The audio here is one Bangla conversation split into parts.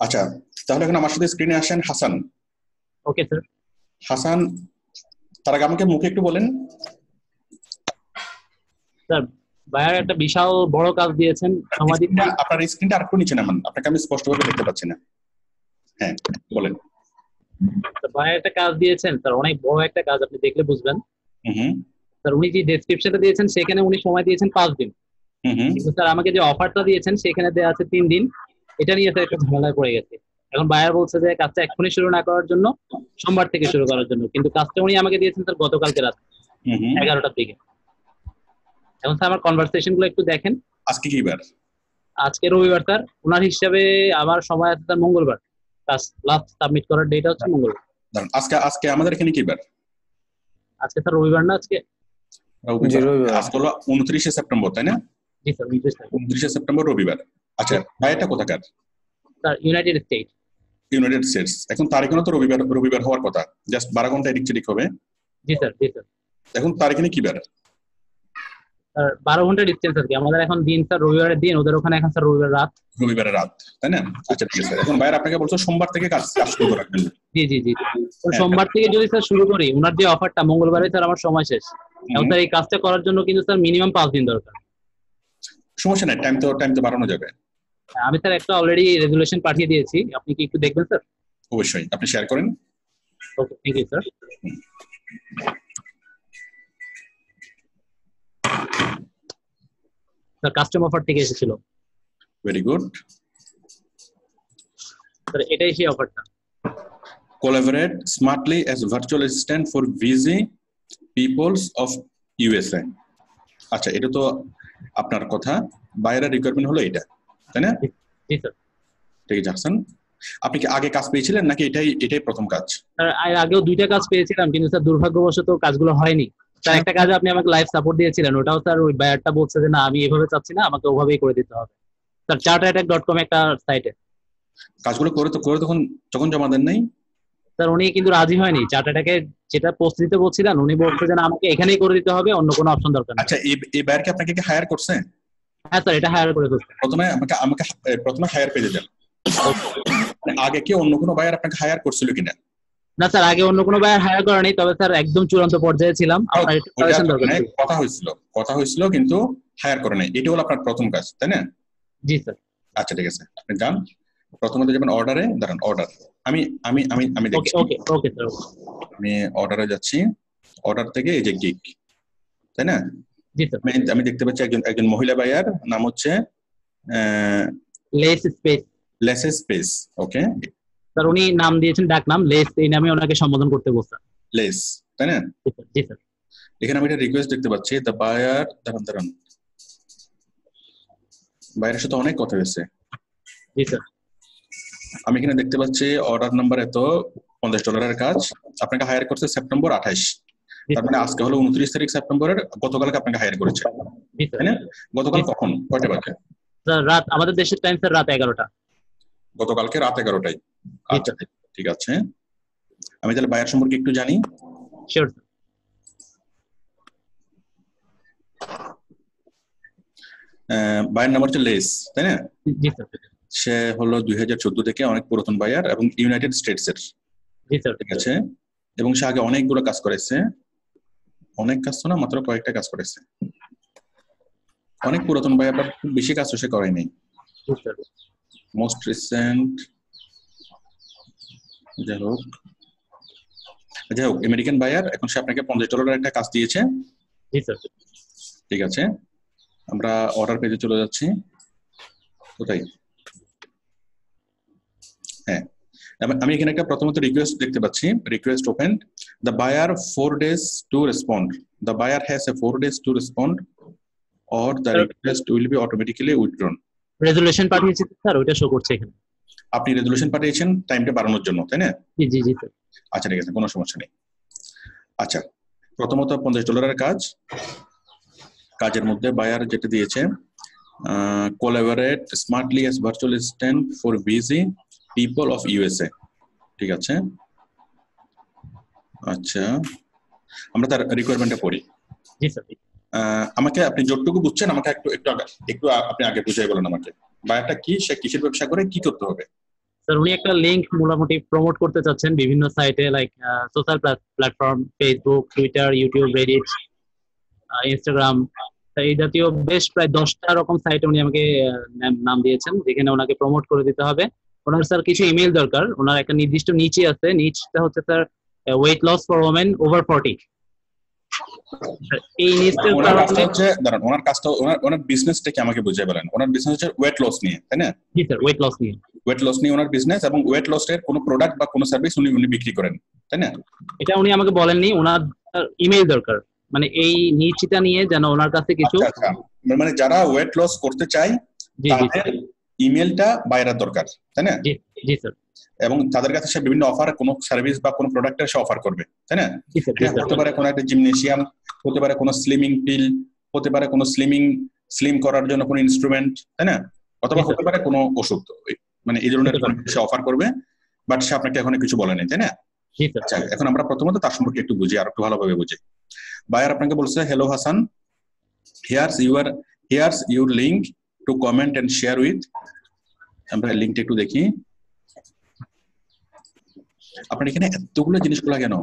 আচ্ছা, তাহলে এখন আমার সাথে স্ক্রিনে আসেন হাসান। Okay sir. হাসান, তার আগে আমাকে মুখে একটু বলেন। স্যার, বায়ার একটা বিশাল বড় কাজ দিয়েছেন সমাধি। আপনার স্ক্রিনটা আরেকটু নিচে নামান, আপনাকে আমি স্পষ্টভাবে দেখতে পাচ্ছি না। হ্যাঁ, বলেন। বায়ার একটা কাজ দিয়েছেন স্যার, অনেক বড় একটা কাজ, আপনি দেখলে বুঝবেন। হুম স্যার, উনি যে ডেসক্রিপশনটা দিয়েছেন সেখানে উনি সময় দিয়েছেন 5 দিন, হুম কিন্তু স্যার আমাকে যে অফারটা দিয়েছেন সেখানে দেওয়া আছে 3 দিন। এটা নিয়ে স্যার একটু ঝামেলায় পড়ে গেছে। এখন বায়ার বলছে যে কাজটা এক্ষুনি শুরু না করার জন্য, সোমবার থেকে শুরু করার জন্য, কিন্তু কাজটা উনি আমাকে দিয়েছেন স্যার গতকালকে রাত হুম 11টার দিকে। এখন স্যার আমার কনভারসেশন গুলো একটু দেখেন। আজকে কি বার? আজকে রবিবার স্যার, ওনার হিসাবে আমার সময় আছে স্যার মঙ্গলবার। কাজ লাস্ট সাবমিট করার ডেট হচ্ছে মঙ্গলবার। আজকে আজকে আমাদের এখানে কি বার? আজকে স্যার রবিবার না? আজকে আজকে হলো 29শে সেপ্টেম্বর, তাই না? জি স্যার, 29শে সেপ্টেম্বর রবিবার। আচ্ছা, ভাইটা কোথাকার? Sir United state. United states. এখন তারিখে তো রবিবার রবিবার হওয়ার কথা, জাস্ট 12 ঘন্টা এদিক সেদিক হবে। জি স্যার, জি স্যার। এখন তারিখে কি বার? স্যার 12 ঘন্টা ডিস্টেন্স আর কি, আমাদের এখন দিন স্যার রবিবারের দিন, ওদের ওখানে এখন স্যার রবিবার রাত। রবিবারের রাত, তাই না? আচ্ছা ঠিক আছে। এখন ভাইয়ের আপনাকে বলছো সোমবার থেকে কাজ শুরু করার জন্য। জি জি জি। সোমবার থেকে যদি স্যার শুরু করি, ওনার যে অফারটা মঙ্গলবারে স্যার আমার সময় শেষ। এখন স্যার এই কাজটা করার জন্য কিন্তু স্যার মিনিমাম 5 দিন দরকার। সমস্যা নাই, টাইম তো বাড়ানো যাবে। আমি স্যার একটা অলরেডি রেজুলেশন পাঠিয়ে দিয়েছি, আপনি কি একটু দেখবেন স্যার? অবশ্যই, আপনি শেয়ার করেন। Okay, thank you sir. Sir custom offer থেকে এসেছিল। ভেরি গুড স্যার, এটাই সেই অফারটা। Collaborate smartly as virtual assistant for busy peoples of USA. আচ্ছা, এটা তো আপনার কথা, বাইরের রিকোয়ারমেন্ট হলো এটা, তাই না? জি স্যার। ঠিক আছে হাসান, আপনি কি আগে কাজ পেয়েছিলেন নাকি এটাই প্রথম কাজ? স্যার আগেও 2টা কাজ পেয়েছিলাম, কিন্তু স্যার দুর্ভাগ্যবশত কাজগুলো হয়নি। স্যার একটা কাজে আপনি আমাকে লাইভ সাপোর্ট দিয়েছিলেন, ওটাও স্যার ওই বায়ারটা বলছে যে না আমি এভাবে চাচ্ছি না, আমাকে ওভাবেই করে দিতে হবে। স্যার chartattack.com একটা সাইটে কাজগুলো করে তখন জমা দেন নাই? স্যার উনি কিন্তু রাজি হয়নি। চার্টারটাকে যেটা পোস্ট দিতে বলছিলেন, উনি বলছে যে না আমাকে এখানেই করে দিতে হবে, অন্য কোনো অপশন দরকার নেই। আচ্ছা, এই বায়ারকে আপনাকে কি হায়ার করছে? হ্যাঁ স্যার, এটা হায়ার করে ফেলছে। প্রথমে হায়ার পেয়ে দেন। আগে কি অন্য কোনো বায়ার আপনাকে হায়ার করছিল কিনা? না স্যার, আগে অন্য কোনো বায়ার হায়ার করা নেই, তবে স্যার একদম চূড়ান্ত পর্যায়ে ছিলাম। আপনার একটু সাজেশন দরকার ছিল। কথা হয়েছিল কিন্তু হায়ার করে নাই, এটা হলো আপনার প্রথম কাজ, তাই না? জি স্যার। আচ্ছা ঠিক আছে, আপনি যান। প্রথমত যাবেন অর্ডারে, দাঁড়ান অর্ডার, আমি আমি আমি আমি ওকে দেখছি। ওকে ওকে স্যার। আমি অর্ডারে যাচ্ছি, অর্ডার থেকে এই যে গিগ, তাই না? জি স্যার। আমি দেখতে পাচ্ছি একজন মহিলা বায়ার, নাম হচ্ছে লেস স্পেস। ওকে স্যার, উনি নাম দিয়েছেন ডাক নাম লেস, এই নামে ওনাকে সম্বোধন করতে বলছেন। লেস, তাই না? জি স্যার। এখানে আমি একটা রিকোয়েস্ট দেখতে পাচ্ছি, দ্য বায়ার, দাঁড়ান বায়ারের সাথে অনেক কথা হয়েছে। জি স্যার। আমি এখানে দেখতে পাচ্ছি অর্ডার নাম্বার এত, $50 কাজ, আপনাকে হায়ার করছে সেপ্টেম্বর 28, তার মানে আজকে হলো 29 তারিখ সেপ্টেম্বরের, গতকালকে আপনাকে হায়ার করেছে, তাই না? গতকাল কখন, কয়টা বাজে? স্যার রাত, আমাদের দেশের টাইম স্যার রাত 11টা। গতকালকে রাত 11টায়। আচ্ছা ঠিক আছে, আমি তাহলে বায়ার সম্পর্কে একটু জানি। Sure sir. বায়ার নাম্বার হচ্ছে লেস, তাই না? জি স্যার। সে হলো 2014 থেকে অনেক পুরাতন বায়ার এবং ইউনাইটেড স্টেটস এর। জি স্যার। ঠিক আছে, এবং সে আগে অনেকগুলো কাজ করেছে, অনেক কাজ তো না, মাত্র কয়েকটা কাজ করেছে। অনেক পুরাতন বায়ার, বাট খুব বেশি কাজ সে করেনি। মোস্ট রিসেন্ট, যাই হোক আমেরিকান বায়ার, এখন সে আপনাকে $50 একটা কাজ দিয়েছে। জি স্যার। ঠিক আছে, আমরা অর্ডার পেজে চলে যাচ্ছি। কোথায়? হ্যাঁ, আমি এখানে একটা প্রথমত রিকোয়েস্ট দেখতে পাচ্ছি, request open, the buyer 4 days to respond, the buyer has a 4 days to respond or the request will be automatically withdrawn. Resolution পাঠিয়েছি স্যার, ওইটা শো করছে এখানে। আপনি রেজুলেশন পাঠিয়েছেন টাইমটা বাড়ানোর জন্য, তাই না? জি জি জি স্যার। আচ্ছা ঠিক আছে, কোনো সমস্যা নেই। আচ্ছা, প্রথমত $50 কাজের মধ্যে বায়ার যেটা দিয়েছে, collaborate smartly as virtual assistant for busy people of USA। ঠিক আছে, আচ্ছা আমরা তার রিকোয়ারমেন্টটা পড়ি। জি স্যার। আমাকে আপনি যতটুকু বুঝছেন আমাকে একটু আপনি আগে বুঝিয়ে বলেন আমাকে, বায়ারটা কি, সে কিসের ব্যবসা করে, কি করতে হবে? স্যার উনি একটা লিংক মোটামুটি প্রমোট করতে চাচ্ছেন বিভিন্ন সাইটে, like social platform, Facebook, Twitter, YouTube, Reddit, Instagram, এই জাতীয় বেশ প্রায় 10টা রকম সাইটে উনি আমাকে নাম দিয়েছেন, যেখানে ওনাকে প্রমোট করে দিতে হবে। ওনার স্যার কিছু ইমেল দরকার, ওনার একটা নির্দিষ্ট নিচে আছে, নিচটা হচ্ছে sir weight loss for women over 40। এই নিচটার ওনার কাজটা কারণে হচ্ছে, দাঁড়ান, ওনার কাজটা, ওনার বিজনেসটা কি আমাকে বুঝিয়ে বলেন। ওনার বিজনেস হচ্ছে ওয়েট লস নিয়ে, তাই না? জি স্যার, ওয়েট লস নিয়ে। ওয়েট লস নিয়ে ওনার বিজনেস, এবং ওয়েট লস এর কোনো প্রোডাক্ট বা কোনো সার্ভিস উনি বিক্রি করেন, তাই না? এটা উনি আমাকে বলেননি, ওনার ইমেল দরকার, মানে এই নিচটা নিয়ে যেন ওনার কাছে কিছু। আচ্ছা, মানে যারা ওয়েট লস করতে চায় জি জি তাদের ইমেলটা বাইরের দরকার, তাই না? জি জি স্যার। এবং তাদের কাছে সে বিভিন্ন অফার, কোনো সার্ভিস বা কোনো প্রোডাক্টের সে অফার করবে, তাই না? জি স্যার, জি স্যার। হতে পারে কোনো একটা জিমনেশিয়াম, হতে পারে কোনো স্লিমিং পিল, হতে পারে কোনো স্লিম করার জন্য কোনো ইনস্ট্রুমেন্ট, তাই না? অথবা হতে পারে কোনো ওষুধ, মানে এই ধরনের সে অফার করবে, বাট সে আপনাকে এখন কিছু বলেনি, তাই না? জি স্যার। আচ্ছা, এখন আমরা প্রথমত তার সম্পর্কে একটু বুঝি, আর একটু ভালোভাবে বুঝি। বায়ার আপনাকে বলছে, hello Hasan, here's your link to comment and share with. আমরা লিংকটা একটু দেখি। আপনার এখানে এতগুলো জিনিসগুলো কেন?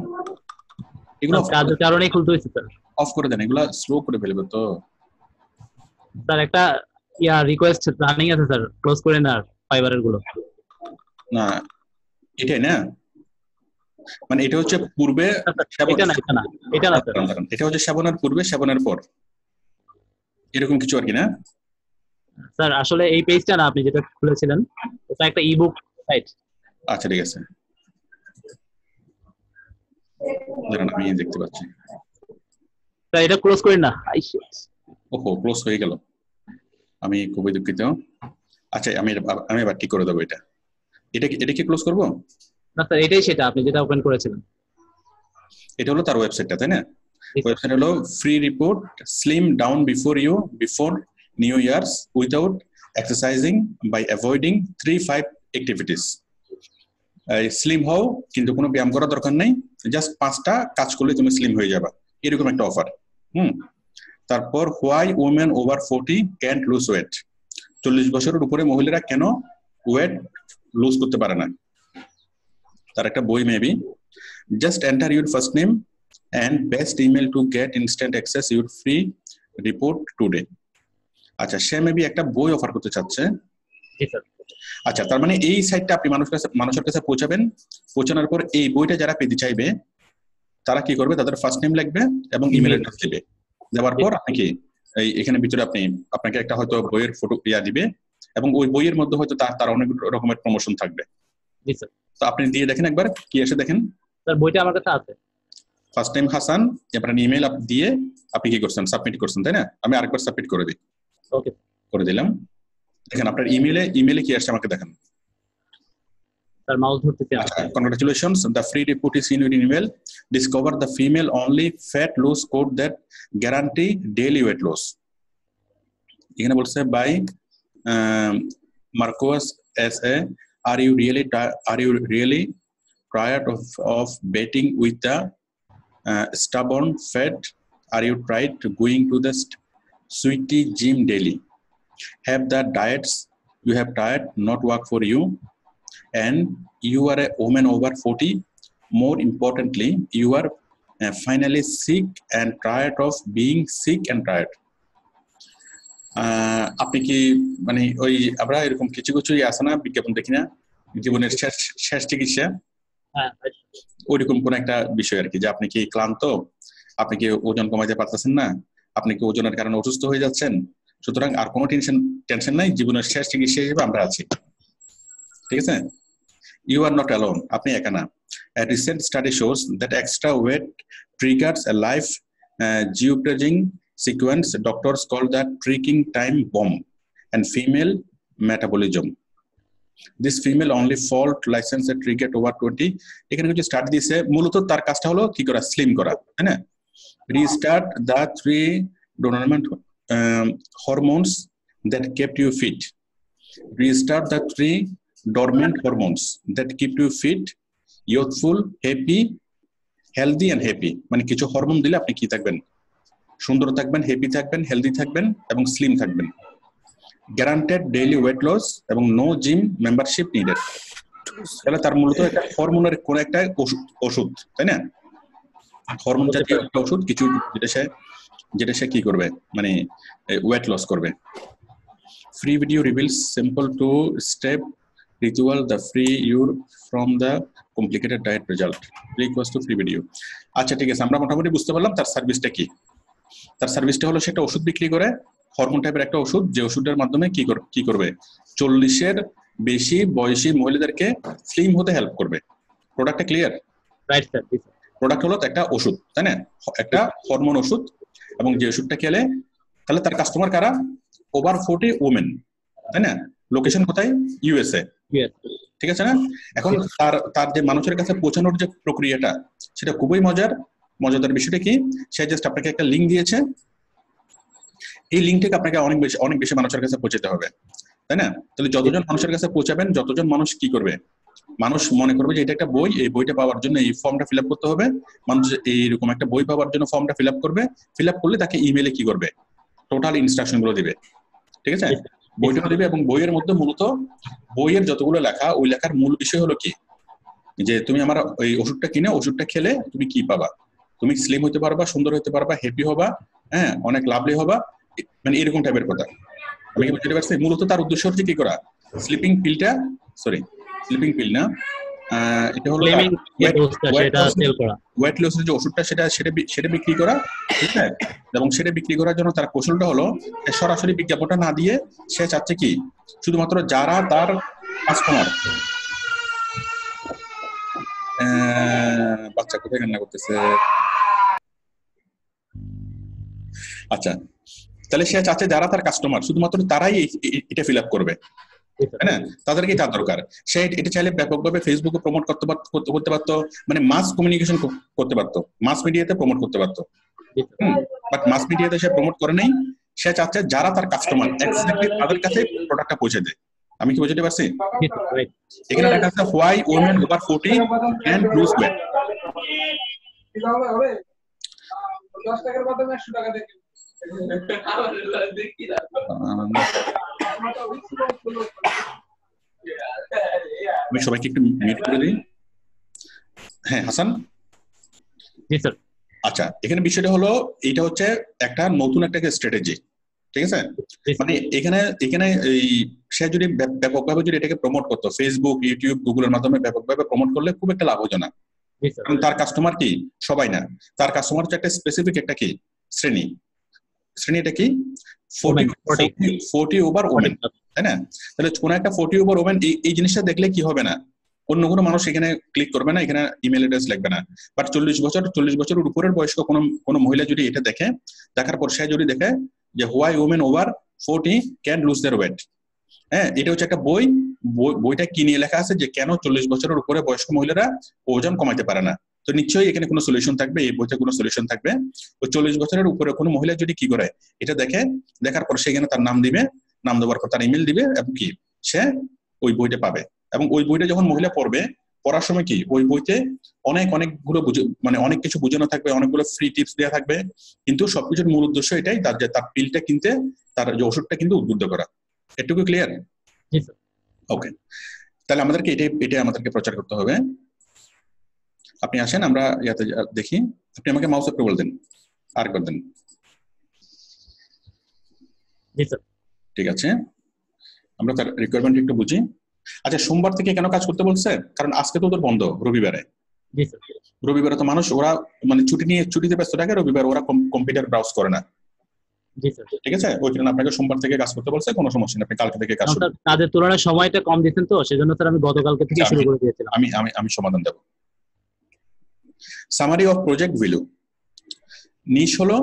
এগুলো কাজের কারণেই খুলতে হয়েছে স্যার। অফ করে দেন, এগুলো স্লো করে ফেলবে তো। স্যার একটা রিকোয়েস্ট রানিং আছে স্যার, ক্লোজ করে না ফাইবারের গুলো। না, এটাই না, মানে এটা হচ্ছে পূর্বে, এটা না, এটা না, এটা না স্যার। এটা হচ্ছে সেবনের পূর্বে, সেবনের পর, এরকম কিছু আর কি না স্যার? আসলে এই পেজটা না, আপনি যেটা খুলেছিলেন ওটা একটা ইবুক সাইট। আচ্ছা, ঠিক আছে, দাঁড়ান আমি দেখতে পাচ্ছি। স্যার এটা ক্লোজ করেন না। ওহো, ক্লোজ হয়ে গেল, আমি খুবই দুঃখিত। আচ্ছা, আমি এবার ঠিক করে দেবো এটা। এটা কি ক্লোজ করবো? না স্যার, এটাই সেটা আপনি যেটা ওপেন করেছিলেন। এটা হলো তার ওয়েবসাইটটা, তাই না? ওয়েবসাইট হলো free report slim down before new years without exercising by avoiding 3-5 activities. Slim হও, কিন্তু কোনো ব্যায়াম করার দরকার নেই, জাস্ট 5টা কাজ করলে তুমি স্লিম হয়ে যাবা, এরকম একটা অফার। তারপর why women over 40 can't lose weight, 40 বছরের উপরে মহিলারা কেন ওয়েট লুজ করতে পারে না, তার একটা বই maybe. Just enter your first name and best email to get instant access your free report today. আচ্ছা, সে মেবি একটা বই অফার করতে চাচ্ছে। আচ্ছা, তার মানে এই সাইটটা আপনি মানুষের কাছে পৌঁছানোর পর এই বইটা যারা পেতে চাইবে তারা কি করবে, তাদের ফার্স্ট নেম লিখবে এবং ইমেল অ্যাড্রেস দিবে। দেওয়ার পর আপনি কি এখানে ভিতরে আপনাকে একটা হয়তো বইয়ের ফটো দিবে, এবং ওই বইয়ের মধ্যে হয়তো তার অনেক রকমের প্রমোশন থাকবে। তো আপনি দিয়ে দেখেন একবার, কি এসে দেখেন। স্যার বইটা আমার কাছে আছে। ফার্স্ট টাইম হাসান, আপনার ইমেল দিয়ে আপনি কি করছেন, সাবমিট করছেন, তাই না? আমি আরেকবার সাবমিট করে দিই। ওকে, করে দিলাম। দেখেন আপনার ইমেলে কি আসছে আমাকে দেখান। স্যার মাউস ধরতেছি। Congratulations, the free report is in your email. Discover the female only fat loss code that guarantee daily weight loss. এখানে বলছে by Marcos SA, are you really tired of betting with the stubborn fat? Are you tried to going to the sweetie gym daily? Have the diets you have tried not work for you, and you are a woman over 40? More importantly, you are finally sick and tired of being sick and tired. আপনি কি মানে ওই আমরা এরকম কিছু আছে না, বিজ্ঞাপন দেখি না, জীবনের শেষ চিকিৎসা, ওইরকম কোন একটা বিষয় আর কি, যে আপনি কি ক্লান্ত, আপনি কি ওজন কমাইতে পারতেছেন না, আপনি কি ওজনের কারণে অসুস্থ হয়ে যাচ্ছেন, সুতরাং আর কোনো টেনশন নাই, জীবনের শেষ চিকিৎসা হিসেবে আমরা আছি, ঠিক আছে? ইউ আর নট অ্যালোন, আপনি একা না। A recent study shows that extra weight triggers a life jeopardizing sequence doctors call that tricking time bomb and female metabolism. This female only fault license a trigger over 20. এখানে কিছু স্টার্ট দিয়েছে, মূলত তার কাজটা হলো কি করা, স্লিম করা, তাই না? Restart the 3 dormant hormones that kept you fit. Restart the 3 dormant hormones that keep you fit, youthful, happy, healthy and happy. মানে কিছু হরমোন দিলে আপনি কি থাকবেন, সুন্দর থাকবেন, হ্যাপি থাকবেন, হেলদি থাকবেন এবং স্লিম থাকবেন। গ্যারান্টেড ডেইলি ওয়েট লস এবং নো জিম মেম্বারশিপ নিডেড। তাহলে তার মূলত একটা হরমোনের কোন একটা ওষুধ, তাই না? হরমোন জাতীয় একটা ওষুধ কিছু, যেটা সে কি করবে, মানে ওয়েট লস করবে। Free video reveals simple two-step ritual the free you from the complicated diet result. Request to free video. আচ্ছা ঠিক আছে, আমরা মোটামুটি বুঝতে পারলাম তার সার্ভিসটা কি। তার সার্ভিসটা হলো সেটা ওষুধ বিক্রি করে, হরমোন টাইপের একটা ওষুধ, যে ওষুধের মাধ্যমে কি করবে, 40-এর বেশি বয়সী মহিলাদেরকে স্লিম হতে হেল্প করবে। প্রোডাক্টটা ক্লিয়ার? Right sir. প্রোডাক্ট হলো একটা ওষুধ, তাই না? একটা হরমোন ওষুধ, এবং যে ওষুধটা খেলে, তাহলে তার কাস্টমার কারা? ওভার 40 ওমেন, তাই না? লোকেশন কোথায়? ইউএসএ, ঠিক আছে না? এখন তার যে মানুষের কাছে পৌঁছানোর যে প্রক্রিয়াটা, সেটা খুবই মজাদার বিষয়টা কি, সে জাস্ট আপনাকে একটা লিঙ্ক দিয়েছে, এই লিঙ্কটাকে আপনাকে অনেক বেশি মানুষের কাছে পৌঁছাতে হবে, তাই না? তাহলে যতজন মানুষের কাছে পৌঁছাবেন, যতজন মানুষ কি করবে, মানুষ মনে করবে যে এটা একটা বই, এই বইটা পাওয়ার জন্য এই ফর্মটা ফিল আপ করতে হবে, মানুষ এইরকম একটা বই পাওয়ার জন্য ফর্মটা ফিল আপ করবে, ফিল আপ করলে তাকে ইমেলে কি করবে, টোটাল ইনস্ট্রাকশন গুলো দিবে, ঠিক আছে? বইটা দিবে, এবং বইয়ের মধ্যে মূলত বইয়ের যতগুলো লেখা, ওই লেখার মূল বিষয় হলো কি, যে তুমি আমার ওই ওষুধটা কিনে ওষুধটা খেলে তুমি কি পাবা, তুমি স্লিম হতে পারবা, সুন্দর হতে পারবা, হ্যাপি হবা, হ্যাঁ, অনেক লাভলি হবা, মানে এরকম টাইপের কথা। আমি কি বুঝতে পারছি? মূলত তার উদ্দেশ্য হচ্ছে কি করা, স্লিপিং পিল না, এটা হলো ওয়েট লসের যে ওষুধটা, সেটা বিক্রি করা, ঠিক আছে? এবং সেটা বিক্রি করার জন্য তার কৌশলটা হলো সরাসরি বিজ্ঞাপনটা না দিয়ে সে চাচ্ছে কি, শুধুমাত্র যারা তার কাস্টমার, বাচ্চা কোথায় কান্না করতেছে, আচ্ছা, তাহলে সে চাচ্ছে যারা তার কাস্টমার, শুধুমাত্র তারাই এটা ফিল আপ করবে, তাই না? তাদেরকে তার দরকার। সে এটা চাইলে ব্যাপকভাবে ফেসবুকে প্রমোট করতে পারতো, মানে মাস কমিউনিকেশন করতে পারতো, মাস মিডিয়াতে প্রমোট করতে পারতো, বাট মাস মিডিয়াতে সে প্রমোট করে নেই। সে চাচ্ছে যারা তার কাস্টমার, এক্স্যাক্টলি তাদের কাছে প্রোডাক্টটা পৌঁছে দেয়। আমি কি বুঝতে পারছি? এখানে লেখা আছে why women over 40 can lose weight. 10 টাকার বদলে 100 টাকা দেখি। আমি সবাইকে একটু মিউট করে দিই। হ্যাঁ হাসান, জি স্যার। আচ্ছা, এখানে বিষয়টা হলো, এটা হচ্ছে একটা নতুন একটা স্ট্র্যাটেজি, ঠিক আছে? মানে এখানে এই সে যদি ব্যাপকভাবে যদি এটাকে প্রমোট করতো, ফেসবুক, ইউটিউব, গুগলের মাধ্যমে ব্যাপকভাবে প্রমোট করলে খুব একটা লাভ হতো না, কারণ তার কাস্টমার কি, সবাই না, তার কাস্টমার হচ্ছে একটা স্পেসিফিক একটা কি শ্রেণীটা কি, 40 ওভার ওমেন, তাই না? তাহলে কোন একটা 40 ওভার ওমেন এই জিনিসটা দেখলে কি হবে না, অন্য কোনো মানুষ এখানে ক্লিক করবে না, এখানে ইমেল অ্যাড্রেস লিখবে না। বাট 40 বছরের উপরের বয়স্ক কোনো মহিলা যদি এটা দেখে, দেখার পর সে যদি দেখে যে why women over 40 can lose their weight, হ্যাঁ, এটা হচ্ছে একটা বইটা কি নিয়ে লেখা আছে, যে কেন 40 বছরের উপরে বয়স্ক মহিলারা ওজন কমাতে পারে না। তো নিশ্চয়ই এখানে কোনো সলিউশন থাকবে, এই বইতে কোনো সলিউশন থাকবে। ওই 40 বছরের উপরে কোনো মহিলা যদি কি করে, এটা দেখার পর সেখানে তার নাম দিবে, নাম দেওয়ার পর তার ইমেল দিবে, এবং কি সে ওই বইটা পাবে। এবং ওই বইটা যখন মহিলা পড়ার সময় কি, ওই বইতে অনেকগুলো মানে অনেক কিছু বোঝানো থাকবে, অনেকগুলো ফ্রি টিপস দেওয়া থাকবে, কিন্তু সবকিছুর মূল উদ্দেশ্য এটাই, তার পিলটা কিনতে, তার যে ওষুধটা কিন্তু উদ্বুদ্ধ করা। এটুকু ক্লিয়ার? ওকে, তাহলে আমাদেরকে এটাই আমাদেরকে প্রচার করতে হবে। আপনি আসেন, আমরা ইয়াতে দেখি। আপনি আমাকে মাউস আপনি বলে দেন, আর করে দেন। ঠিক আছে, আমরা তার রিকোয়ারমেন্ট একটু বুঝি। আচ্ছা, সোমবার থেকে কেন কাজ করতে বলছে? কারণ আজকে তো ওদের বন্ধ, রবিবারে তো মানুষ, ওরা মানে ছুটিতে ব্যস্ত থাকে, রবিবার ওরা কম্পিউটার ব্রাউজ করে না। ঠিক আছে, ওই কারণে আপনাকে সোমবার থেকে কাজ করতে বলছে। কোনো সমস্যা নেই, আপনি কালকে থেকে কাজ করুন। কাজের তুলনায় সময়টা কম দিচ্ছেন, তো সেজন্য স্যার আমি গতকালকে থেকে শুরু করে দিয়েছিলাম। আমি সমাধান দেব। Summary of project value. Niche হলো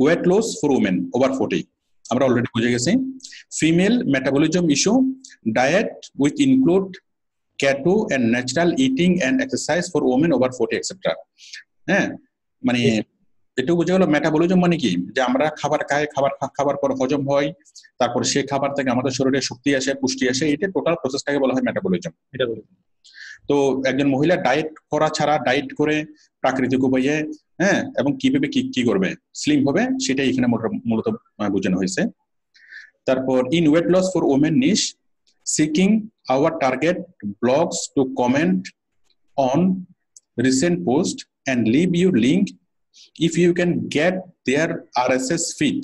weight loss for women over 40, আমরা অলরেডি বুঝে গেছি। Female metabolism issue, diet with include keto and natural eating and exercise for women over 40 etcetera. হ্যাঁ, মানে এটুকু বুঝে গেল। মেটাবলিজম মানে কি, যে আমরা খাবার খাই, খাবার পর হজম হয়, তারপর সেই খাবার থেকে আমাদের শরীরে শক্তি আসে, পুষ্টি আসে, এটা টোটাল প্রসেসটাকে বলা হয় মেটাবলিজম। তো একজন মহিলা ডায়েট করা ছাড়া, ডায়েট করে প্রাকৃতিক উপায়ে, হ্যাঁ, এবং কিভাবে কি করবে, স্লিম হবে, সেটাই এখানে মূলত বোঝানো হয়েছে। তারপর in weight loss for women niche, seeking our target blogs to comment on recent post and leave you link if you can get their RSS feed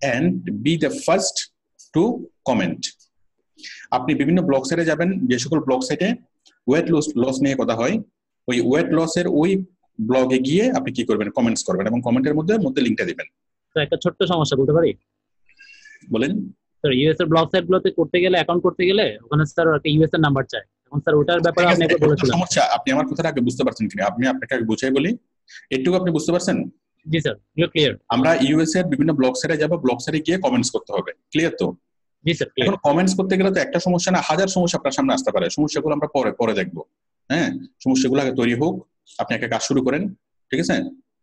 and be the first to comment. আপনি বিভিন্ন ব্লগ সাইটে যাবেন, যে সকল ব্লগ সাইটে ওয়েট লস নিয়ে কথা হয়, ওই ওয়েট লসের ওই ব্লগে গিয়ে আপনি কি করবেন, কমেন্টস করবেন এবং কমেন্টের মধ্যে লিংকটা দিবেন। তো একটা ছোট্ট সমস্যা বলতে পারি, বলেন স্যার। ইউএস এর ব্লগ সাইট গুলোতে করতে গেলে, অ্যাকাউন্ট করতে গেলে ওখানে স্যার একটা ইউএস এর নাম্বার চাই। এখন স্যার ওটার ব্যাপারে আপনি একটু বলেছিলেন সমস্যা। আপনি আমার কথাটা আগে বুঝতে পারছেন কিনা, আপনি আপনাকে আগে বুঝাই বলি, একটু আপনি বুঝতে পারছেন? জি স্যার, ইউ ক্লিয়ার। আমরা ইউএস এর বিভিন্ন ব্লগ সাইটে যাব, ব্লগ সাইটে গিয়ে কমেন্টস করতে হবে, ক্লিয়ার তো? জি স্যার। এখন কমেন্টস করতে গেলে তো একটা সমস্যা না, হাজার সমস্যা আপনার সামনে আসতে পারে। সমস্যাগুলো আমরা পরে দেখবো। হ্যাঁ, সমস্যাগুলো আগে তৈরি হোক, আপনি একটা কাজ শুরু করেন, ঠিক আছে?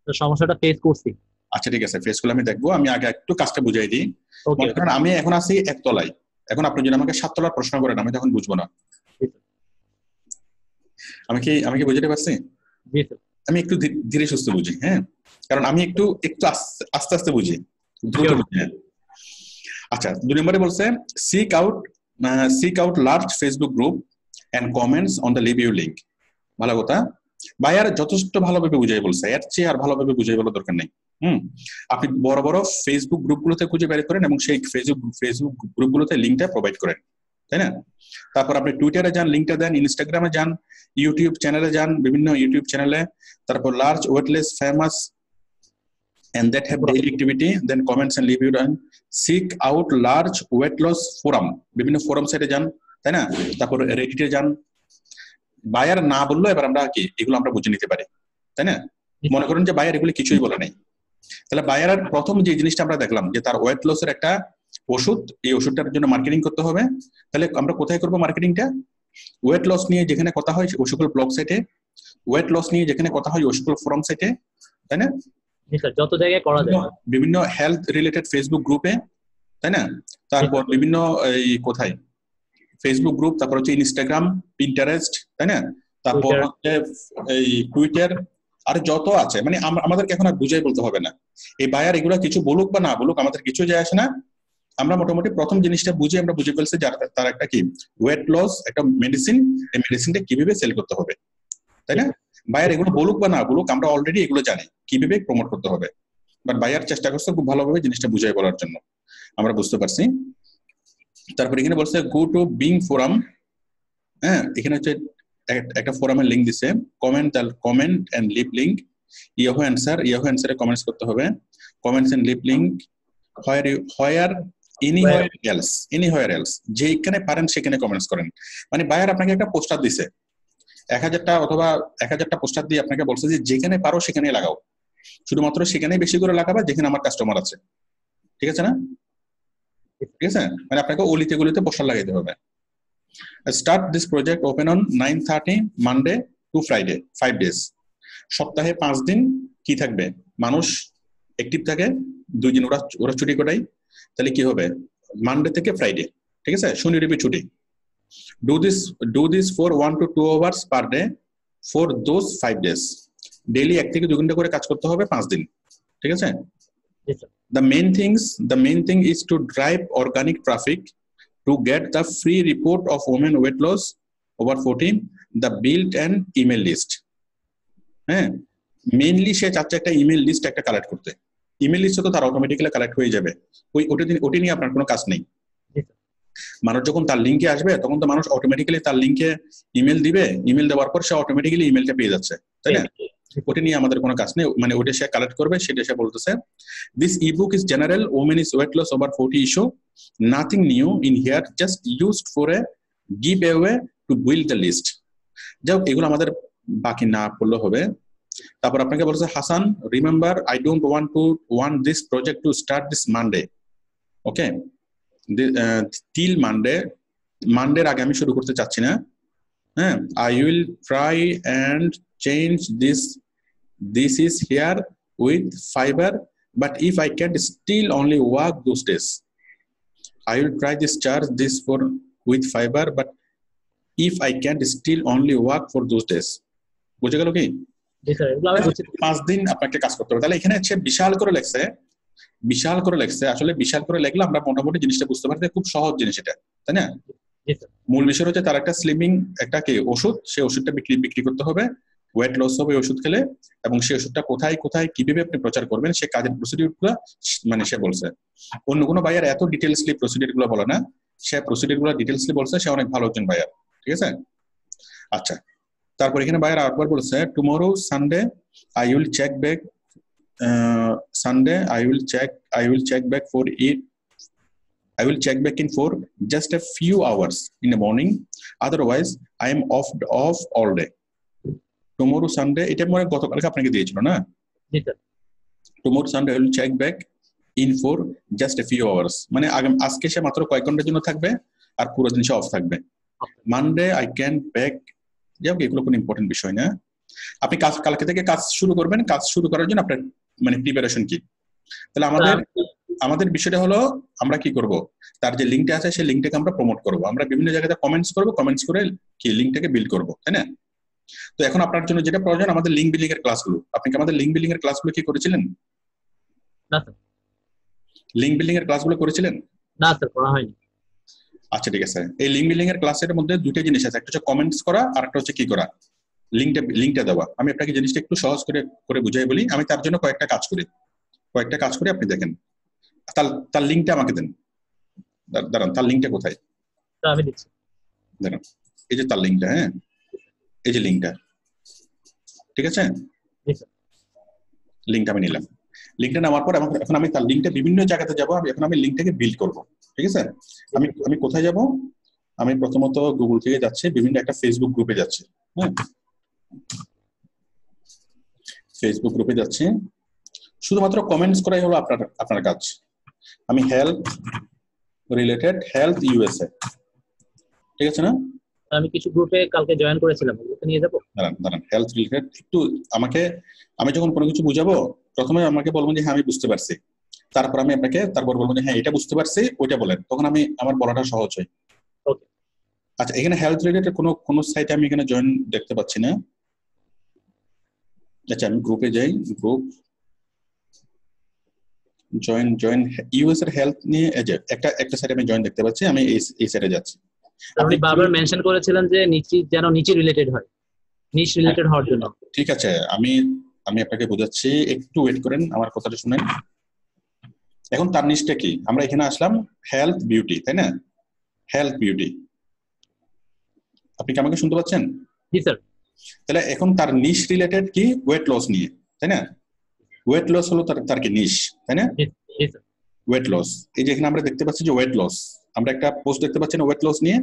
তো সমস্যাটা ফেস করছি। আচ্ছা ঠিক আছে, ফেসগুলো আমি দেখবো। আমি আগে একটু কাজটা বুঝাই দিই। কারণ আমি এখন আছি একতলায়, এখন আপনি যদি আমাকে 7 তলার প্রশ্ন করেন আমি তখন বুঝবো না। আমি কি বুঝতে পারছি? আমি একটু ধীরে সুস্থে বুঝি, হ্যাঁ, কারণ আমি একটু আস্তে আস্তে বুঝি, দ্রুত বুঝি। আচ্ছা, 2 নম্বরে বলছে seek out large Facebook group and comments on the review link। ভালো কথা, বায়ার যথেষ্ট ভালোভাবে বুঝাই বলছে, এর চেয়ে আর ভালোভাবে বুঝাই বলার দরকার নেই। আপনি বড় বড় ফেসবুক গ্রুপগুলোতে খুঁজে বের করেন এবং সেই ফেসবুক গ্রুপগুলোতে লিংকটা প্রোভাইড করেন, তাই না? তারপর আপনি টুইটারে যান, লিংকটা দেন, ইনস্টাগ্রামে যান, ইউটিউব চ্যানেলে যান, বিভিন্ন ইউটিউব চ্যানেলে, তারপর large weightless famous and that have daily activity, then comments and review, and seek out large weight loss forum, বিভিন্ন ফোরাম সাইটে যান, তাই না? তারপর রেডিটে যান। বায়ার না বললো, এবার আমরা কি এগুলো আমরা বুঝে নিতে পারি, তাই না? মনে করেন যে বায়ার এগুলো কিছুই বলে নাই, তাহলে বায়ার প্রথম যে জিনিসটা আমরা দেখলাম যে তার ওয়েট লসের একটা ওষুধ, এই ওষুধটার জন্য মার্কেটিং করতে হবে। তাহলে আমরা কোথায় করবো মার্কেটিংটা? ওয়েট লস নিয়ে যেখানে কথা হয় ওই সকল ব্লগ সাইটে, ওয়েট লস নিয়ে যেখানে কথা হয় ওই সকল ফোরাম সাইটে, তাই না? যত জায়গায় করা যায়, বিভিন্ন হেলথ রিলেটেড ফেসবুক গ্রুপে, তাই না? তারপর বিভিন্ন এই কোথায় ফেসবুক গ্রুপ, তারপর হচ্ছে ইনস্টাগ্রাম, পিন্টারেস্ট, তাই না? তারপর হচ্ছে এই টুইটার, আর যত আছে, মানে আমাদেরকে এখন আর বুঝাই বলতে হবে না। এই বায়ার এগুলো কিছু বলুক বা না বলুক আমাদের কিছু যায় আসে না। আমরা মোটামুটি প্রথম জিনিসটা আমরা বুঝে ফেলছি যে তার একটা কি ওয়েট লস একটা মেডিসিন, এই মেডিসিনটা কিভাবে সেল করতে হবে, তাই না? বায়ার এগুলো বলুক বা না বলুক আমরা অলরেডি এগুলো জানি কিভাবে প্রমোট করতে হবে, বাট বায়ার চেষ্টা করছে খুব ভালোভাবে জিনিসটা বুঝাই বলার জন্য, আমরা বুঝতে পারছি। তারপর এখানে বলছে গো টু বিং ফোরাম, হ্যাঁ, এখানে হচ্ছে একটা ফোরামের লিংক দিছে, comment and leave link, Yahoo অ্যান্সারে কমেন্টস করতে হবে, comments and leave link where anywhere else, যেখানে পারেন সেখানে কমেন্টস করেন। মানে বায়ার আপনাকে একটা পোস্টার দিছে 1000টা অথবা 1000টা পোস্টার দিয়ে আপনাকে বলছে যে যেখানে পারো সেখানেই লাগাও, শুধুমাত্র সেখানেই বেশি করে লাগাবা যেখানে আমার কাস্টমার আছে, ঠিক আছে না? ঠিক আছে, মানে আপনাকে অলিতে গলিতে পোস্টার লাগাইতে হবে। Start this project open on 9:30 Monday to Friday, 5 days। সপ্তাহে 5 দিন কি থাকবে, মানুষ অ্যাক্টিভ থাকে, 2 দিন ওরা ছুটি কাটায়, তাহলে কি হবে মানডে থেকে ফ্রাইডে, ঠিক আছে, শনি রবি ছুটি। Do this for 1 to 2 hours per day for those 5 days। Daily 1 থেকে 2 ঘন্টা করে কাজ করতে হবে 5 দিন, ঠিক আছে? The main thing is to drive organic traffic to get the free report of women weight loss over 40, the build and email list। হ্যাঁ, মেইনলি সে চাচ্ছে একটা ইমেল লিস্ট একটা কালেক্ট করতে। ইমেল লিস্ট তো তার অটোমেটিক্যালি কালেক্ট হয়ে যাবে, ওটা নিয়ে আপনার কোনো কাজ নেই। মানুষ যখন তার লিঙ্কে আসবে তখন তো মানুষ অটোমেটিক্যালি তার লিঙ্কে ইমেল দিবে, ইমেল দেওয়ার পর সে অটোমেটিক্যালি ইমেলটা পেয়ে যাচ্ছে, তাই না? ওটা নিয়ে আমাদের কোনো কাজ নেই, মানে ওটা সে কালেক্ট করবে, সেটা সে বলতেছে। This ebook is general women is weight loss over 40 issue, nothing new in here, just used for a giveaway to build the list. যাও, এগুলো আমাদের বাকি না পড়লে হবে। তারপর আপনাকে বলছে Hasan, remember I don't want this project to start this Monday, okay, till মানডের আগে আমি শুরু করতে চাচ্ছি না। হ্যাঁ, I will try and change this is here with fibre, but if I can still only work those days, I will try this charge this for with fibre, but if I can still only work for those days. বুঝে গেল কি? 5 দিন আপনাকে কাজ করতে হবে। তাহলে এখানে হচ্ছে বিশাল করে লেখছে, আসলে বিশাল করে লেখলে আমরা মোটামুটি জিনিসটা বুঝতে পারছি, খুব সহজ জিনিস এটা, তাই না? জি স্যার। মূল বিষয় হচ্ছে তার একটা স্লিমিং একটা কি ওষুধ, সেই ওষুধটা বিক্রি করতে হবে, ওয়েট লস হবে ওষুধ খেলে, এবং সেই ওষুধটা কোথায় কোথায় কিভাবে আপনি প্রচার করবেন সে কাজের প্রসিডিউর গুলো মানে সে বলছে। অন্য কোনো বায়ার এত ডিটেলসলি প্রসিডিউর গুলো বলে না, সে প্রসিডিউর গুলো ডিটেলসলি বলছে, সে অনেক ভালো একজন বায়ার, ঠিক আছে। আচ্ছা, তারপর এখানে বায়ার আরেকবার বলছে tomorrow Sunday I will check back, Sunday I will check back for it, I will check back in for just a few hours in the morning. Otherwise, I am off all day. Tomorrow Sunday, এটা মনে গতকালকে আপনাকে দিয়েছিল না? জি sir. Tomorrow Sunday, I will check back in for just a few hours. মানে আজকে সে মাত্র কয়েক ঘন্টার জন্য থাকবে আর পুরো দিন সে অফ থাকবে। Monday, I can back, যাও এগুলো কোনো ইম্পর্টেন্ট বিষয় না। আপনি কালকে থেকে কাজ শুরু করবেন, কাজ শুরু করার জন্য আপনার মানে প্রিপারেশন কি? তাহলে আমাদের বিষয়টা হলো আমরা কি করব, তার যে লিঙ্কটা আছে সেই লিঙ্কটাকে আমরা প্রমোট করব, আমরা বিভিন্ন জায়গাতে কমেন্টস করব, কমেন্টস করে কি লিঙ্কটাকে বিল্ড করব, তাই না? তো এখন আপনার জন্য যেটা প্রয়োজন আমাদের লিঙ্ক বিল্ডিং এর ক্লাসগুলো। আপনি কি আমাদের লিঙ্ক বিল্ডিং এর ক্লাসগুলো কি করেছিলেন? না স্যার। লিঙ্ক বিল্ডিং এর ক্লাসগুলো করেছিলেন? না স্যার, করা হয়নি। আচ্ছা ঠিক আছে, এই লিঙ্ক বিল্ডিং এর ক্লাসের মধ্যে দুটো জিনিস আছে, একটা হচ্ছে কমেন্টস করা আর একটা হচ্ছে কি করা, লিঙ্কটা দেওয়া। আমি আপনাকে জিনিসটা একটু সহজ করে বুঝাই বলি। আমি তার জন্য কয়েকটা কাজ করি, আপনি দেখেন। তার লিঙ্কটা আমাকে দেন, দাঁড়ান, তার লিঙ্কটা কোথায়? আমি দিচ্ছি, দাঁড়ান, এই যে তার লিঙ্কটা, হ্যাঁ এই যে লিঙ্কটা, ঠিক আছে, লিঙ্কটা আমি নিলাম। লিঙ্কটা নেওয়ার পর এখন আমি তার লিঙ্কটা বিভিন্ন জায়গাতে যাবো, এখন আমি লিঙ্কটাকে বিল্ড করবো, ঠিক আছে। আমি কোথায় যাব? আমি প্রথমত গুগল থেকে যাচ্ছি, বিভিন্ন একটা ফেসবুক গ্রুপে যাচ্ছি, হ্যাঁ ফেসবুক গ্রুপে যাচ্ছি, শুধুমাত্র কমেন্টস করাই হলো আপনার কাজ। আমি হেলথ রিলেটেড, হেলথ ইউএসএ, ঠিক আছে না? আমি কিছু গ্রুপে কালকে জয়েন করেছিলাম, ওগুলোতে নিয়ে যাব। দাঁড়ান, হেলথ রিলেটেড একটু আমি যখন কোনো কিছু বুঝাবো প্রথমে আমাকে বলবো যে হ্যাঁ আমি বুঝতে পারছি, তারপর আমি আপনাকে বলবো যে হ্যাঁ এটা বুঝতে পারছি, ওইটা বলেন, তখন আমার বলাটা সহজ হয়। ওকে। আচ্ছা, এখানে হেলথ রিলেটেড কোনো সাইটে আমি এখানে জয়েন দেখতে পাচ্ছি না। আচ্ছা, আমি গ্রুপে যাই, গ্রুপ জয়েন ইউএস এর হেলথ নিয়ে একটা সাইটে আমি জয়েন দেখতে পাচ্ছি, আমি এই সাইটে যাচ্ছি। আপনি বারবার মেনশন করেছিলেন যে নিচে রিলেটেড হয়, নিচ রিলেটেড হওয়ার জন্য। ঠিক আছে, আমি আপনাকে বোঝাচ্ছি, একটু ওয়েট করেন, আমার কথাটা শুনেন। এখন তার নিচটা কি? আমরা এখানে আসলাম হেলথ বিউটি, তাই না? হেলথ বিউটি, আপনি কি আমাকে শুনতে পাচ্ছেন? জি স্যার। তাহলে এখন তার নিশ রিলেটেড কি? ওয়েট লস নিয়ে, তাই না? ওয়েট লস হলো তার কি নিশ, তাই না? ওয়েট লস, এই যে এখানে আমরা দেখতে পাচ্ছি যে ওয়েট লস, আমরা একটা পোস্ট দেখতে পাচ্ছি না ওয়েট লস নিয়ে,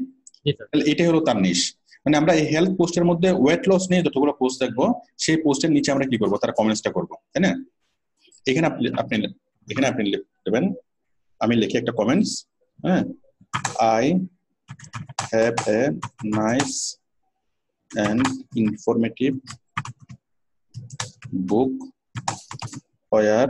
তাহলে এটাই হলো তার নিশ। মানে আমরা এই হেলথ পোস্টের মধ্যে ওয়েট লস নিয়ে যতগুলো পোস্ট দেখবো সেই পোস্টের নিচে আমরা কি করবো, তার কমেন্টসটা করবো, তাই না? এখানে আপনি দেবেন, আমি লিখি একটা কমেন্টস, হ্যাঁ, I have a nice and informative book where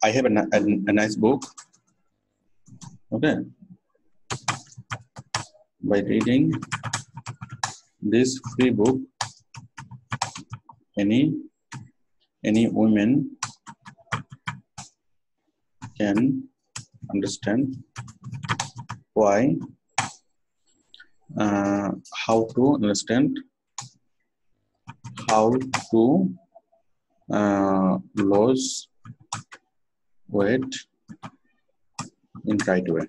I have a nice book. Okay, by reading this free book, any women can understand why, how to lose weight in right way.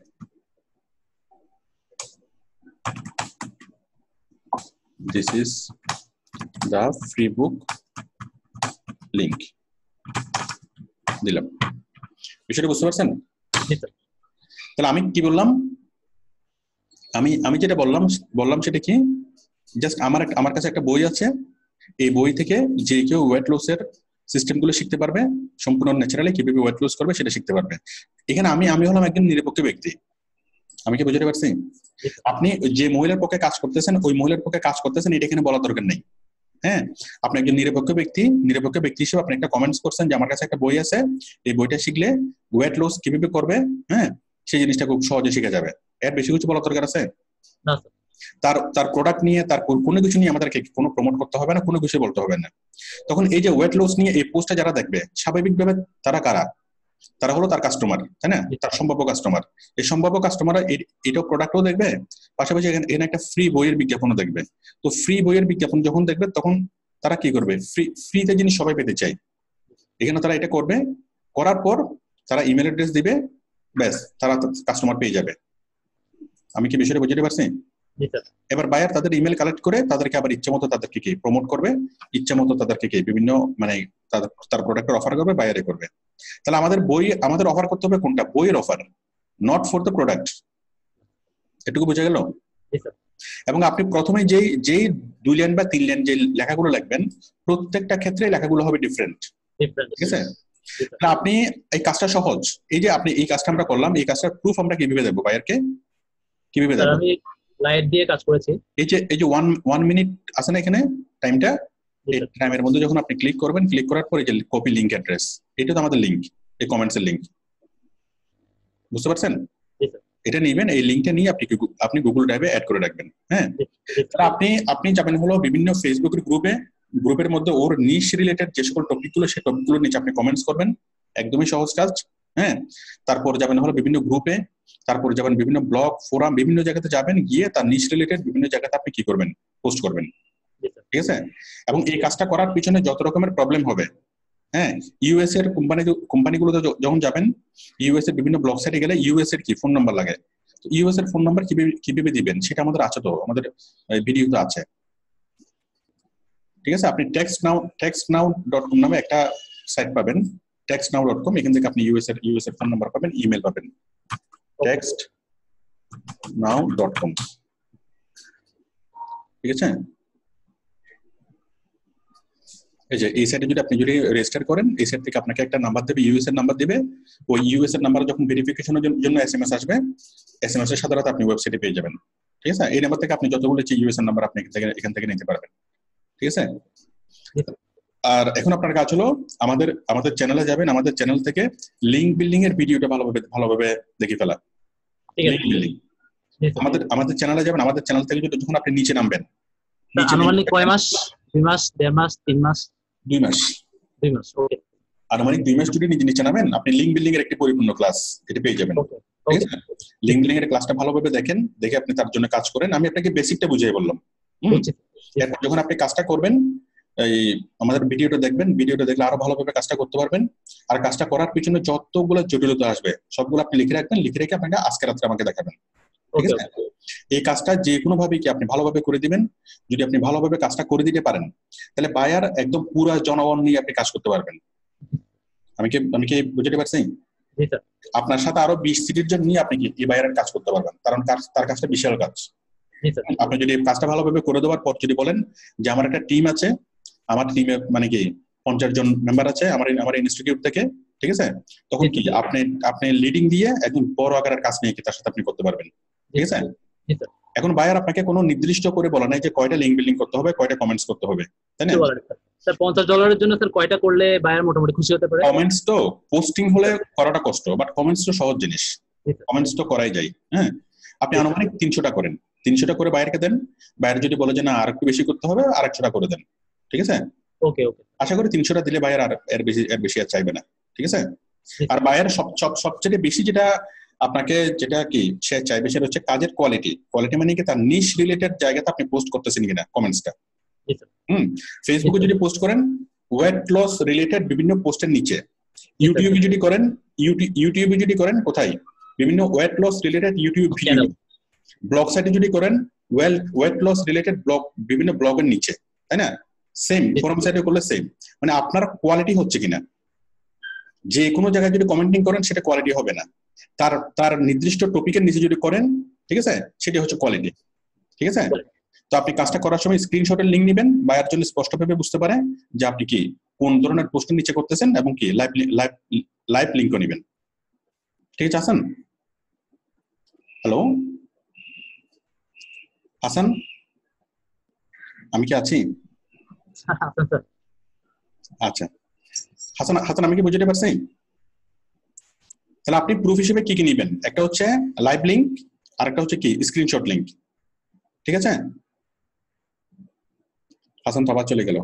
This is the free book link. দিলাম, বিষয়টা বুঝতে পারছেন? তাহলে আমি কি বললাম, আমি যেটা বললাম সেটা কি, জাস্ট আমার কাছে একটা বই আছে, এই বই থেকে যে কেউ ওয়েট লসের সিস্টেমগুলো শিখতে পারবে, সম্পূর্ণ ন্যাচারালি কিভাবে ওয়েট লস করবে সেটা শিখতে পারবে। এখানে আমি হলাম একজন নিরপেক্ষ ব্যক্তি, আমি কি বুঝতে পারছি? আপনি যে মহিলার পক্ষে কাজ করতেছেন, ওই মহিলার পক্ষে কাজ করতেছেন, এটা এখানে বলার দরকার নেই। হ্যাঁ, আপনি একজন নিরপেক্ষ ব্যক্তি হিসেবে আপনি একটা কমেন্টস করছেন যে আমার কাছে একটা বই আছে, এই বইটা শিখলে ওয়েট লস কিভাবে করবে, হ্যাঁ সেই জিনিসটা খুব সহজে শিখে যাবে। এর বেশি কিছু বলার দরকার আছে? তার তার প্রোডাক্ট নিয়ে, তার কোনো কিছু নিয়ে আমাদেরকে কোনো প্রমোট করতে হবে না, কোনো কিছু বলতে হবে না। তখন এই যে ওয়েট লস নিয়ে এই পোস্টটা যারা দেখবে, স্বাভাবিকভাবে তারা কারা? তারা হলো তার কাস্টমার, তাই না? তার সম্ভাব্য কাস্টমার। এই সম্ভাব্য কাস্টমাররা এটাও প্রোডাক্টও দেখবে, পাশাপাশি এখানে একটা ফ্রি বইয়ের বিজ্ঞাপনও দেখবে। তো ফ্রি বইয়ের বিজ্ঞাপন যখন দেখবে তখন তারা কি করবে? ফ্রিতে জিনিস সবাই পেতে চায়, এখানে তারা এটা করবে। করার পর তারা ইমেল অ্যাড্রেস দিবে, ব্যাস তারা কাস্টমার পেয়ে যাবে। আমি কি বিষয়টা বুঝতে পারছি? এবার বায়ার তাদের ইমেল কালেক্ট করে তাদেরকে আবার ইচ্ছা মতো তাদেরকে কি প্রমোট করবে, ইচ্ছা মতো তাদেরকে কি বিভিন্ন মানে তার প্রোডাক্টের অফার করবে, বায়ারে করবে। তাহলে আমাদের অফার করতে হবে কোনটা? বইয়ের offer, not for the product. এটুকু বোঝা গেল? এবং আপনি প্রথমে যেই 2 লাইন বা 3 লাইন যে লেখাগুলো লিখবেন, প্রত্যেকটা ক্ষেত্রে লেখাগুলো হবে ডিফারেন্ট, ঠিক আছে? আপনি এই কাজটা সহজ, এই যে আপনি এই কাজটা আমরা করলাম, এই কাজটার প্রুফ আমরা কিভাবে দেবো বায়ারকে? কিভাবে দেবো? আমি লাইট দিয়ে কাজ করেছি। এই যে 1 মিনিট আছে না এখানে টাইমটা, এই টাইমের মধ্যে যখন আপনি ক্লিক করবেন, ক্লিক করার পর এই যে কপি লিংক অ্যাড্রেস, এটা তো আমাদের লিংক, এই কমেন্টসের লিংক, বুঝতে পারছেন? এটা নেবেন, এই লিংকটা নিয়ে আপনি গুগল ড্রাইভে অ্যাড করে রাখবেন। হ্যাঁ, আপনি যাবেন হলো বিভিন্ন ফেসবুকের গ্রুপের মধ্যে ওর নিশ রিলেটেড যে সকল টপিকগুলো, সেই টপিকগুলোর নিচে আপনি কমেন্টস করবেন, একদমই সহজ কাজ। হ্যাঁ, তারপর যাবেন হলো বিভিন্ন গ্রুপে, তারপর যাবেন বিভিন্ন ব্লগ ফোরাম, বিভিন্ন জায়গাতে যাবেন, গিয়ে তার নিশ রিলেটেড বিভিন্ন জায়গাতে আপনি কি করবেন? পোস্ট করবেন, ঠিক আছে? এবং এই কাজটা করার পিছনে যত রকমের প্রবলেম হবে, হ্যাঁ, ইউএস এর কোম্পানিগুলোতে যখন যাবেন, ইউএস এর বিভিন্ন ব্লগ সাইটে গেলে ইউএস এর কি ফোন নাম্বার লাগে, তো ইউএস এর ফোন নাম্বার কিভাবে দিবেন সেটা আমাদের আছে, তো আমাদের ভিডিওতে আছে, ঠিক আছে? আপনি textnow.com নামে একটা সাইট পাবেন, textnow.com, এখান থেকে আপনি ইউএস এর ফোন নাম্বার পাবেন, ইমেল পাবেন, textnow.com, ঠিক আছে? এই যে এই সাইটে যদি রেজিস্টার করেন, এই সাইট থেকে আপনাকে একটা নাম্বার দেবে, ইউএস এর নাম্বার দিবে। ওই ইউএস এর নাম্বার যখন ভেরিফিকেশনের জন্য এসএমএস আসবে, এসএমএস এর সাথে সাথে আপনি ওয়েবসাইটে পেয়ে যাবেন, ঠিক আছে? এই নাম্বার থেকে আপনি যতগুলো ইউএস এর নাম্বার আপনি এখান থেকে নিতে পারবেন, ঠিক আছে? আর এখন আপনার কাজ হলো আমাদের চ্যানেলে যাবেন, আমাদের চ্যানেল থেকে লিংক বিল্ডিং এর ভিডিওটা ভালোভাবে দেখে ফেলা। লিংক বিল্ডিং আমাদের চ্যানেলে যাবেন, আমাদের চ্যানেল থেকে যখন আপনি নিচে নামবেন, আনুমানিক কয় মাস? 2 মাস, 1.5 মাস, 3 মাস? 2 মাস। 2 মাস, ওকে। আনুমানিক 2 মাস যদি নিচে নামেন, আপনি লিংক বিল্ডিং এর একটি পরিপূর্ণ ক্লাস এটা পেয়ে যাবেন, ঠিক আছে? লিংক বিল্ডিং এর ক্লাসটা ভালোভাবে দেখেন, দেখে আপনি তার জন্য কাজ করেন। আমি আপনাকে বেসিকটা বুঝিয়ে বললাম। এরপর যখন আপনি কাজটা করবেন, এই আমাদের ভিডিওটা দেখবেন, ভিডিওটা দেখলে আরো ভালোভাবে কাজটা করতে পারবেন। আর কাজটা করার পিছনে যতগুলো জটিলতা আসবে সবগুলো আপনি লিখে রাখবেন, লিখে রেখে আপনাকে আজকে রাত্রে আমাকে দেখাবেন, ঠিক আছে? এই কাজটা যে কোনো ভাবে কি আপনি ভালোভাবে করে দিবেন। যদি আপনি ভালোভাবে কাজটা করে দিতে পারেন, তাহলে বায়ার একদম পুরো জনগণ নিয়ে আপনি কাজ করতে পারবেন। আমি কি বুঝতে পারছি? আপনার সাথে আরো 20-30 জন নিয়ে আপনি কি এই বায়ারের কাজ করতে পারবেন, কারণ তার কাজটা বিশাল কাজ। আপনি যদি কাজটা ভালোভাবে করে দেওয়ার পর যদি বলেন যে আমার একটা টিম আছে, আমার টিমে মানে কি 50 জন মেম্বার আছে আমার ইনস্টিটিউট থেকে, ঠিক আছে? তখন কি আপনি লিডিং দিয়ে একদম বড় আকারের কাজ নিয়ে কি তার সাথে আপনি করতে পারবেন, ঠিক আছে? এখন বায়ার আপনাকে কোনো নির্দিষ্ট করে বলা নাই যে কয়টা লিংক বিল্ডিং করতে হবে, কয়টা কমেন্টস করতে হবে, তাই না? স্যার $50 জন্য স্যার কয়টা করলে বায়ার মোটামুটি খুশি হতে পারে? কমেন্টস তো পোস্টিং হলে করাটা কষ্ট, বাট কমেন্টস তো সহজ জিনিস, কমেন্টস তো করাই যায়। হ্যাঁ, আপনি আনুমানিক 300টা করেন, 300টা করে বায়ারকে দেন। বায়ার যদি বলে যে না আর একটু বেশি করতে হবে, আর 100টা করে দেন, ঠিক আছে? ওকে ওকে, আশা করি 300টা দিলে বায়ার আর এর বেশি আর চাইবে না, ঠিক আছে? আর বায়ার সবচেয়ে বেশি যেটা কি সে চাইবে সেটা হচ্ছে কাজের কোয়ালিটি মানে কি তার নিশ রিলেটেড জায়গাতে আপনি পোস্ট করতেছেন কিনা কমেন্টসটা। ফেসবুকে যদি পোস্ট করেন ওয়েট লস রিলেটেড বিভিন্ন পোস্টের নিচে, ইউটিউবে যদি করেন কোথায় বিভিন্ন weight loss related YouTube video, blog সাইটে যদি করেন ওয়েট লস রিলেটেড বিভিন্ন ব্লগের নিচে, তাই না? সেম ফোরাম সাইটে করলে সেম, মানে আপনার কোয়ালিটি হচ্ছে কিনা। যে কোনো জায়গায় যদি কমেন্টিং করেন সেটা কোয়ালিটি হবে না, তার নির্দিষ্ট টপিকের নিচে যদি করেন, ঠিক আছে, সেটা হচ্ছে কোয়ালিটি, ঠিক আছে? তো আপনি কাজটা করার সময় স্ক্রিনশটের লিংক নেবেন, বায়ার জন্য স্পষ্টভাবে বুঝতে পারে যে আপনি কি কোন ধরনের পোস্টের নিচে করতেছেন, এবং কি লাইভ লিংকও নেবেন, ঠিক আছে? হাসান, হ্যালো হাসান, আমি কি আছি? আচ্ছা হাসান, আমি কি বুঝতে পারছি? তাহলে আপনি প্রুফ হিসেবে কি নেবেন? একটা হচ্ছে লাইভ লিংক, আর একটা হচ্ছে কি স্ক্রিনশট লিংক, ঠিক আছে? হাসান তো আবার চলে গেল।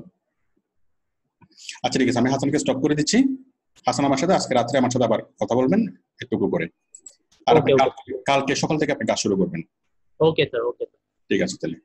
আচ্ছা ঠিক আছে, আমি হাসানকে স্টপ করে দিচ্ছি। হাসান আমার সাথে আজকে রাত্রে আমার সাথে আবার কথা বলবেন একটু করে, আর আপনি কালকে সকাল থেকে আপনি কাজ শুরু করবেন। ওকে স্যার, ওকে। ঠিক আছে তাহলে।